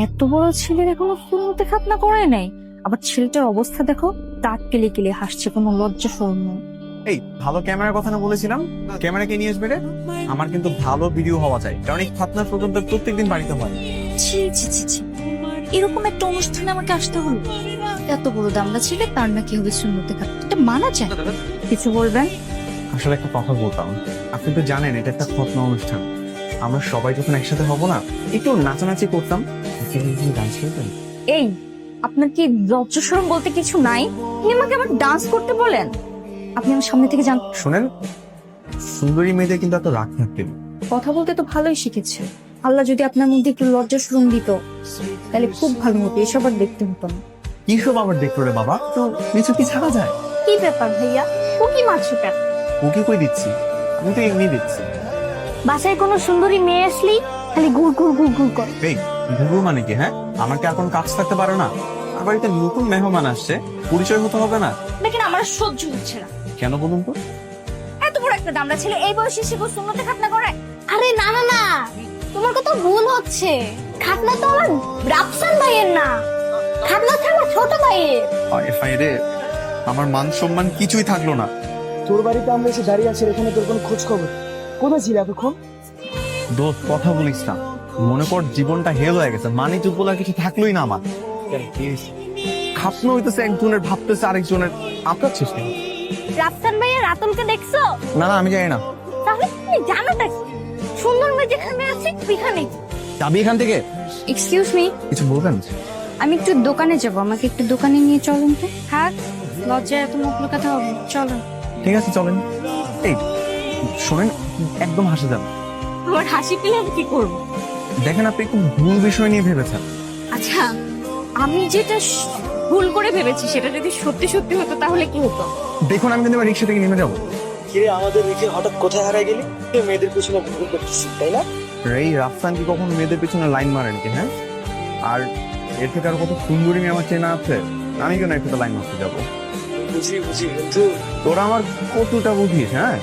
এত বড় ছেলের এখনো সুন্নতে খাতনা করে নাই, আবার ছেলেটার অবস্থা দেখো, দাঁত কেলে কেলে হাসছে, কোনো লজ্জা শরম নেই। এই ভালো ক্যামেরার কথা না বলেছিলাম, ক্যামেরা কে নিয়ে আসবে রে? আমার কিন্তু ভালো ভিডিও হওয়া চাই, কারণ এই খাতনার প্রোগ্রামটা প্রত্যেকদিন বাড়িতে হয়। ছি ছি ছি ছি, এরকম একটা অনুষ্ঠানে আমাকে আসতে হলো? এত বড় দামড়া ছেলে, তার নাকি হবে সুন্নতে খাতনা, এটা মানা যায়? কিছু বলবেন? আসলে একটা কথা বলতাম, আপনি তো জানেন এটা একটা খতনা অনুষ্ঠান। আমরা সবাই যখন একসাথে হব না, একটু নাচানাচি করতাম। ডান্স করতেন? এই, আপনার কি লজ্জা শরম বলতে কিছু নাই? আপনি আমাকে আবার ডান্স করতে বলেন? আপনি আমার সামনে থেকে যান। শোনেন, সুন্দরী মেয়েদের কিন্তু এত রাগ থাকতেন। কথা বলতে তো ভালোই শিখেছে। আল্লাহ যদি আপনার মধ্যে একটু লজ্জা শরম দিত, তাহলে খুব ভালো হতো, এসব আর দেখতে হতো না। কি সব আবার দেখলো রে বাবা, তো কিছু কি ছাড়া যায়? কি ব্যাপার ভাইয়া, ও কি মারছো কেন? ওকে কই দিচ্ছি, আমি তো এমনি দিচ্ছি। বাসায় কোনো সুন্দরী মেয়ে আসলেই খালি গুড় গুড় গুড় গুড় করে। এই গুরু মানে কি? হ্যাঁ, আমাকে এখন কাজ থাকতে পারে না? আমার বাড়িতে নতুন মেহমান আসছে, পরিচয় হতে হবে না? দেখেন আমার সহ্য হচ্ছে না। কেন বলুন তো? এত বড় একটা দামড়া ছেলে এই বয়সে সে সুন্নতে খাতনা করে? আরে না না না, তোমার কথা ভুল হচ্ছে। খাতনা তো আমার রাফসান ভাইয়ের না, খাতনা হচ্ছে আমার ছোট ভাইয়ের। রে, আমার মান সম্মান কিছুই থাকলো না। তোর বাড়িতে আমরা এসে দাঁড়িয়ে আছি, এখানে তোর কোনো খোঁজ খবর? কোথায় ছিল এতক্ষণ? দোস্ত কথা বলিস না, মনে কর জীবনটা হেল হয়ে গেছে, মানি চুপ বলার কিছু থাকলোই না আমার। খাপনো হইতেছে একজনের, ভাবতেছে আরেকজনের। আপনার চেষ্টা রাফসান ভাইয়ের রাতুলকে দেখছো? না না, আমি জানি না। তাহলে তুমি জানোটা কি? সুন্দর মেয়ে যেখানে আছে ওইখানে। যাবি এখান থেকে? এক্সকিউজ মি, কিছু বলবেন? আমি একটু দোকানে যাব, আমাকে একটু দোকানে নিয়ে চলুন তো। হ্যাঁ, লজ্জায় এত মুখ লুকাতে হবে, চলো। ঠিক আছে চলেন। এই শোনেন, একদম হাসে যান। আমার হাসি পেলে আমি কি করবো? দেখেন আপনি একটু ভুল বিষয় নিয়ে ভেবেছেন। আচ্ছা, আমি যেটা ভুল করে ভেবেছি সেটা যদি সত্যি সত্যি হতো তাহলে কি হতো? দেখুন, আমি কিন্তু এবার রিক্সা থেকে নেমে যাবো। কিরে, আমাদের রেখে হঠাৎ কোথায় হারাই গেলি? মেয়েদের পিছনে ভুল করতেছিস তাই না? এই রাফসান কি কখনো মেয়েদের পিছনে লাইন মারেন কি? হ্যাঁ, আর এর থেকে আর কত সুন্দরী মেয়ে আমার চেনা আছে, আমি কেন একটু লাইন মারতে যাবো? বুঝি বুঝি, কিন্তু তোরা আমার কতটা বুঝিস? হ্যাঁ,